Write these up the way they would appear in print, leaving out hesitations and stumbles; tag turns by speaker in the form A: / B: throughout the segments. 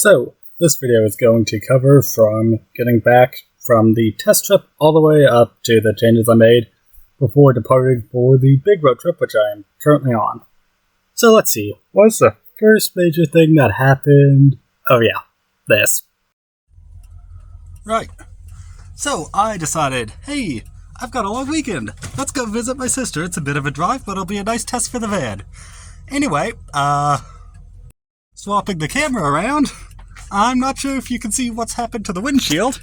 A: So, this video is going to cover from getting back from the test trip all the way up to the changes I made before departing for the big road trip, which I am currently on. So let's see, what was the first major thing that happened? Oh yeah, this. Right. So I decided, hey, I've got a long weekend. Let's go visit my sister. It's a bit of a drive, but it'll be a nice test for the van. Anyway, swapping the camera around, I'm not sure if you can see what's happened to the windshield.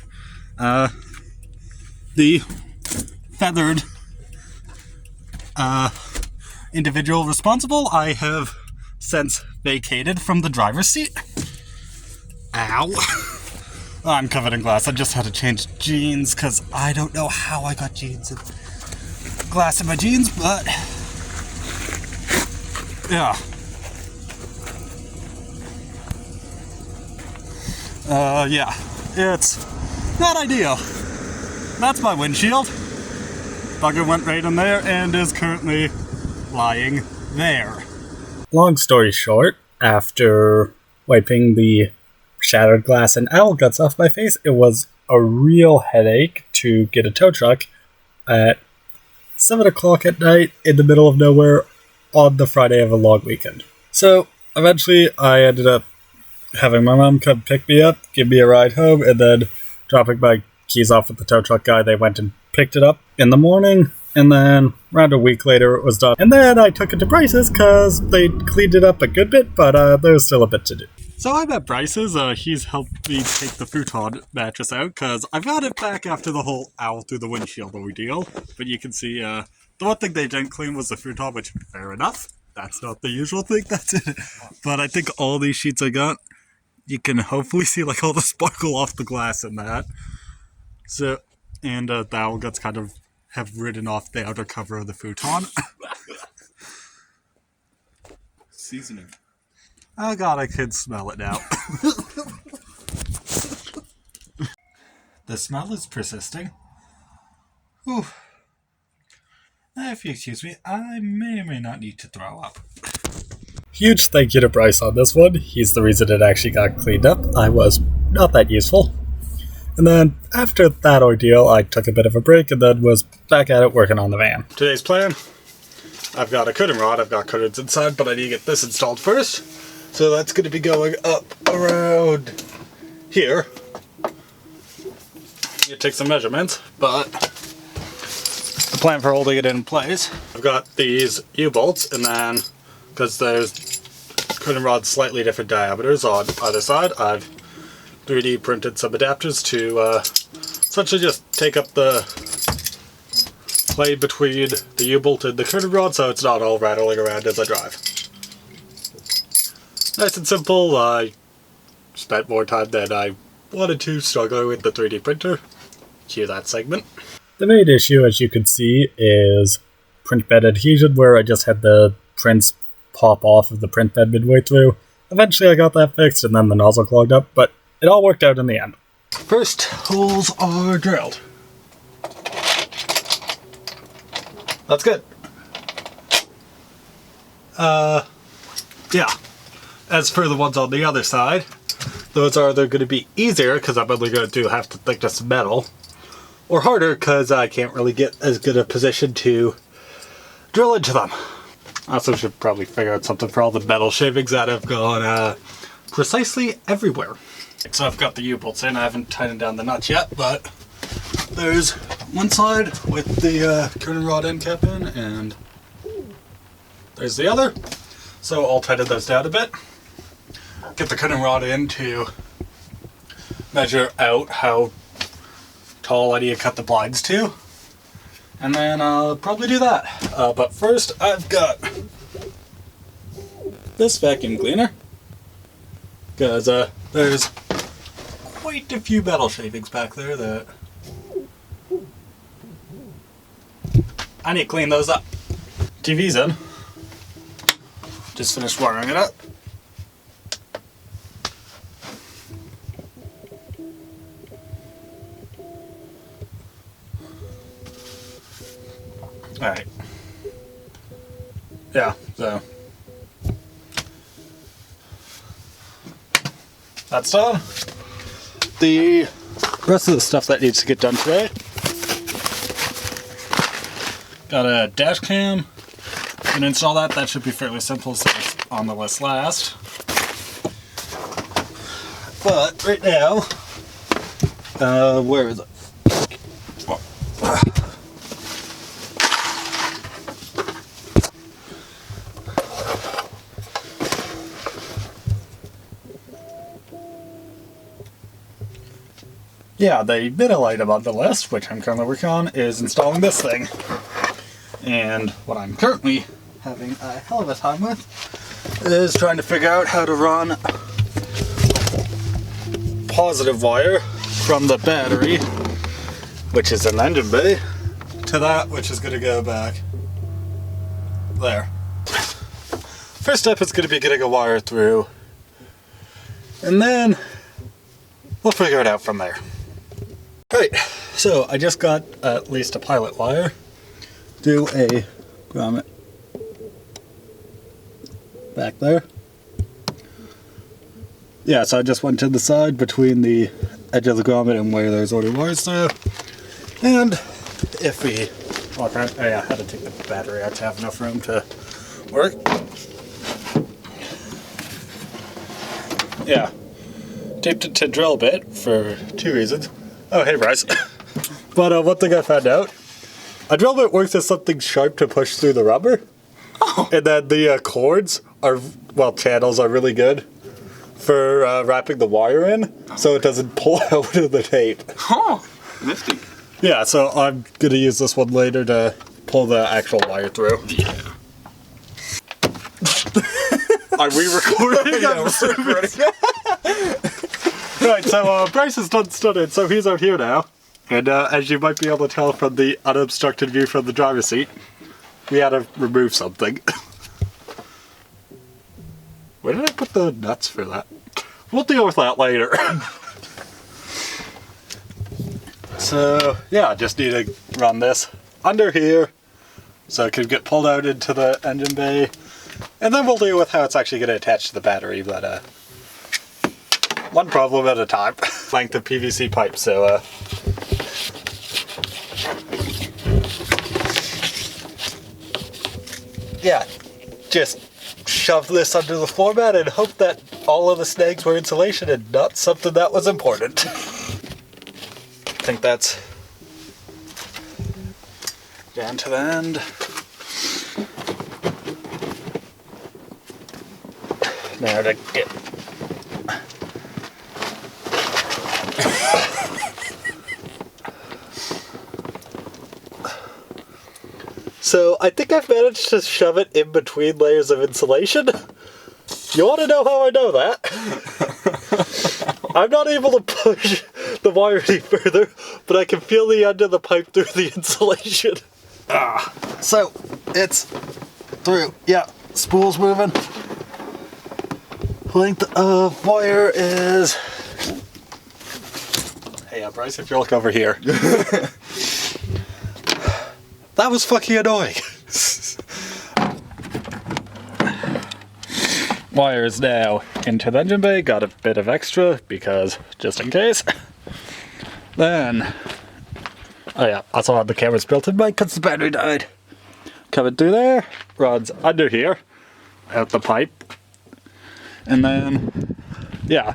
A: The feathered individual responsible I have since vacated from the driver's seat. Ow. I'm covered in glass. I just had to change jeans because I don't know how I got glass in my jeans, but yeah. Yeah, it's not ideal. That's my windshield. Bugger went right in there and is currently lying there. Long story short, after wiping the shattered glass and owl guts off my face, it was a real headache to get a tow truck at 7 o'clock at night in the middle of nowhere on the Friday of a long weekend. So eventually I ended up having my mom come pick me up, give me a ride home, and then dropping my keys off with the tow truck guy. They went and picked it up in the morning, and then around a week later it was done. And then I took it to Bryce's because they cleaned it up a good bit, but there was still a bit to do. So I'm at Bryce's. He's helped me take the futon mattress out because I got it back after the whole owl through the windshield ordeal. But you can see the one thing they didn't clean was the futon, which fair enough. That's not the usual thing that's in it. But I think all these sheets I got, you can hopefully see like all the sparkle off the glass in that. So, and the owl guts kind of have ridden off the outer cover of the futon.
B: Seasoning.
A: Oh god, I can smell it now. The smell is persisting. Whew. If you excuse me, I may or may not need to throw up. Huge thank you to Bryce on this one. He's the reason it actually got cleaned up. I was not that useful. And then, after that ordeal, I took a bit of a break and then was back at it working on the van. Today's plan, I've got a curtain rod, I've got curtains inside, but I need to get this installed first. So that's going to be going up around here. You take some measurements, but the plan for holding it in place, I've got these U-bolts, and then, because there's curtain rods slightly different diameters on either side, I've 3D printed some adapters to essentially just take up the plane between the U-bolt and the curtain rod so it's not all rattling around as I drive. Nice and simple. I spent more time than I wanted to struggling with the 3D printer. Cue that segment. The main issue, as you can see, is print bed adhesion, where I just had the prints pop off of the print bed midway through. Eventually I got that fixed and then the nozzle clogged up, but it all worked out in the end. First, holes are drilled. That's good. Yeah. As for the ones on the other side, those are either going to be easier because I'm only going to do half the thickness of metal, or harder because I can't really get as good a position to drill into them. I also should probably figure out something for all the metal shavings that have gone precisely everywhere. So I've got the U-bolts in. I haven't tightened down the nuts yet, but there's one side with the curtain rod end cap in, and there's the other. So I'll tighten those down a bit. Get the curtain rod in to measure out how tall I need to cut the blinds to. And then I'll probably do that. But first, I've got this vacuum cleaner. Because there's quite a few metal shavings back there that I need to clean those up. TV's in. Just finished wiring it up. Alright. Yeah, so that's done. The rest of the stuff that needs to get done today. Got a dash cam. Can install that. That should be fairly simple, so it's on the list last. But right now, where is it? Yeah, the middle item on the list, which I'm currently working on, is installing this thing. And what I'm currently having a hell of a time with is trying to figure out how to run positive wire from the battery, which is an engine bay, to that, which is going to go back there. First step is going to be getting a wire through, and then we'll figure it out from there. Right, so I just got at least a pilot wire. Do a grommet back there. Yeah, so I just went to the side between the edge of the grommet and where there's already wires there. And if we... Oh yeah, I had to take the battery out to have enough room to work. Yeah. Taped it to drill bit for 2 reasons. Oh, hey, Bryce. But one thing I found out, a drill bit works as something sharp to push through the rubber. Oh. And then the cords are, well, channels are really good for wrapping the wire in, so it doesn't pull out of the tape.
B: Oh, nifty.
A: Yeah, so I'm going to use this one later to pull the actual wire through.
B: Yeah.
A: Are we recording?
B: Yeah, we're recording.
A: Right, so Bryce is done studying, so he's out here now. And as you might be able to tell from the unobstructed view from the driver's seat, we had to remove something. Where did I put the nuts for that? We'll deal with that later. So, yeah, I just need to run this under here so it can get pulled out into the engine bay. And then we'll deal with how it's actually going to attach to the battery, but one problem at a time. Length of PVC pipe, so yeah, just shove this under the floor mat and hope that all of the snags were insulation and not something that was important. I think that's down to the end. Now to get so I think I've managed to shove it in between layers of insulation. You want to know how I know that? I'm not able to push the wire any further, but I can feel the end of the pipe through the insulation. So it's through. Yeah, spool's moving. Length of wire is... Hey, Bryce, if you look over here. That was fucking annoying. Wire is now into the engine bay. Got a bit of extra because just in case. Then, oh yeah, I saw the camera's built in because the battery died. Coming through there, runs under here, out the pipe, and then, yeah.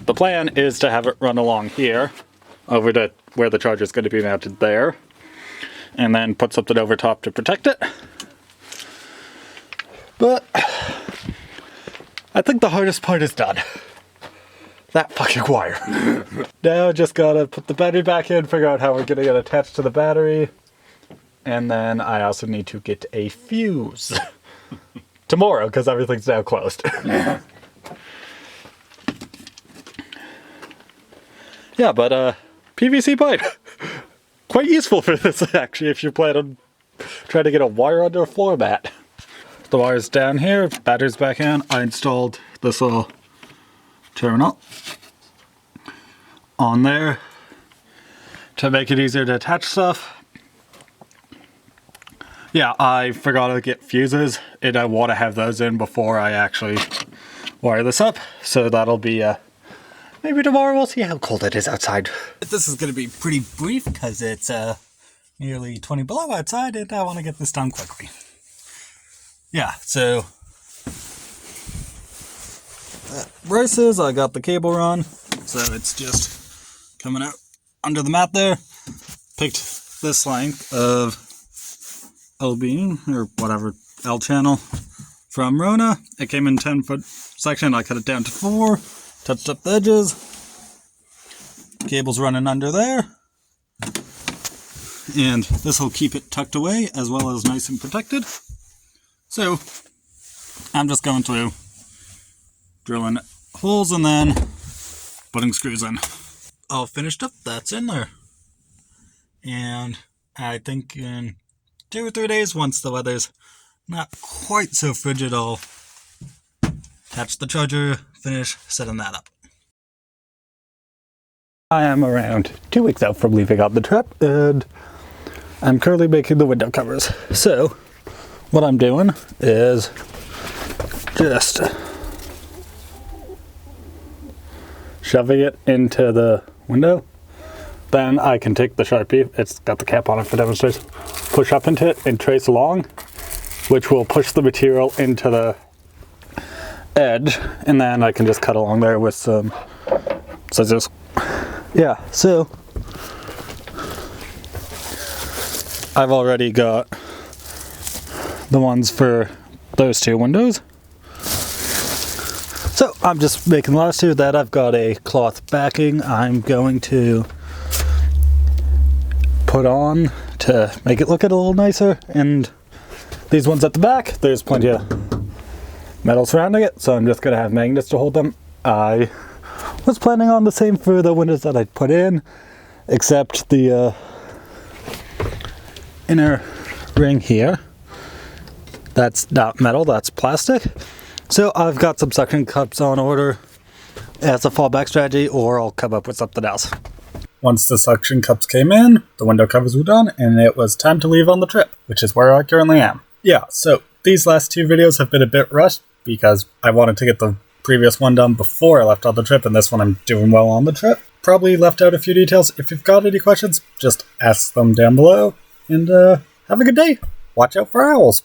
A: The plan is to have it run along here, over to where the charger is going to be mounted there, and then put something over top to protect it. But I think the hardest part is done. That fucking wire. Now just gotta put the battery back in, figure out how we're gonna get attached to the battery, and then I also need to get a fuse. Tomorrow, because everything's now closed. Yeah, but PVC pipe. Quite useful for this, actually, if you plan on trying to get a wire under a floor mat. The wire's down here, battery's back in. I installed this little terminal on there to make it easier to attach stuff. Yeah, I forgot to get fuses, and I want to have those in before I actually wire this up. So that'll be maybe tomorrow. We'll see how cold it is outside. This is going to be pretty brief because it's nearly 20 below outside and I want to get this done quickly. Yeah, so braces, I got the cable run, so it's just coming out under the mat there. Picked this length of L-beam or whatever, L channel from Rona. It came in 10-foot section. I cut it down to 4, touched up the edges. Cable's running under there. And this will keep it tucked away as well as nice and protected. So I'm just going through, drilling holes and then putting screws in. All finished up, that's in there. And I think in 2 or 3 days, once the weather's not quite so frigid, I'll attach the charger, finish setting that up. I am around 2 weeks out from leaving on the trip, and I'm currently making the window covers. So what I'm doing is just shoving it into the window. Then I can take the Sharpie, it's got the cap on it for demonstration, push up into it and trace along, which will push the material into the edge, and then I can just cut along there with some scissors. Yeah, so I've already got the ones for those 2 windows. So I'm just making the last 2 that I've got a cloth backing I'm going to put on to make it look a little nicer, and these ones at the back, there's plenty of metal surrounding it, so I'm just going to have magnets to hold them. I was planning on the same for the windows that I put in, except the inner ring here, that's not metal, that's plastic. So I've got some suction cups on order as a fallback strategy, or I'll come up with something else. Once the suction cups came in, the window covers were done, and it was time to leave on the trip, which is where I currently am. Yeah, so these last 2 videos have been a bit rushed because I wanted to get the previous one done before I left on the trip, and this one I'm doing well on the trip. Probably left out a few details. If you've got any questions, just ask them down below, and have a good day. Watch out for owls.